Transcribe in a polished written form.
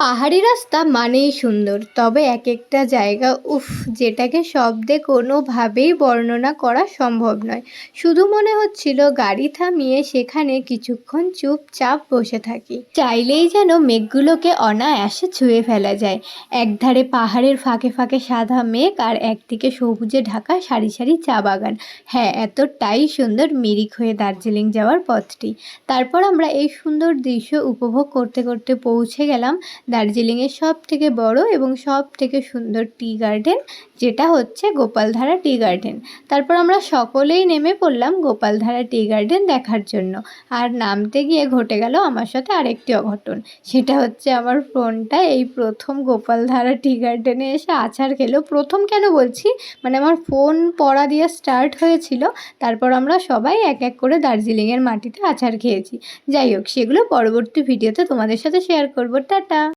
পাহাড়ি রাস্তা মানেই সুন্দর, তবে এক একটা জায়গা উফ, যেটাকে শব্দে কোনোভাবেই বর্ণনা করা সম্ভব নয়। শুধু মনে হচ্ছিল গাড়ি থামিয়ে সেখানে কিছুক্ষণ চুপচাপ বসে থাকি, চাইলেই যেন মেঘগুলোকে অনায়াসে ছুঁয়ে ফেলা যায়। একধারে পাহাড়ের ফাঁকে ফাঁকে সাদা মেঘ আর একদিকে সবুজে ঢাকা সারি সারি চা বাগান। হ্যাঁ, এতটাই সুন্দর মিরিক হয়ে দার্জিলিং যাওয়ার পথটি। তারপর আমরা এই সুন্দর দৃশ্য উপভোগ করতে করতে পৌঁছে গেলাম দার্জিলিংয়ের সবথেকে বড় এবং সবথেকে সুন্দর টি গার্ডেন, যেটা হচ্ছে গোপালধারা টি গার্ডেন। তারপর আমরা সকলেই নেমে পড়লাম গোপালধারা টি গার্ডেন দেখার জন্য। আর নামতে গিয়ে ঘটে গেল আমার সাথে আরেকটি অঘটন। সেটা হচ্ছে আমার ফোনটা এই প্রথম গোপালধারা টি গার্ডেনে এসে আছাড় খেলো। প্রথম কেন বলছি, মানে আমার ফোন পড়া দিয়ে স্টার্ট হয়েছিল, তারপর আমরা সবাই এক এক করে দার্জিলিংয়ের মাটিতে আছাড় খেয়েছি। যাই হোক, সেগুলো পরবর্তী ভিডিওতে তোমাদের সাথে শেয়ার করবো। টাটা।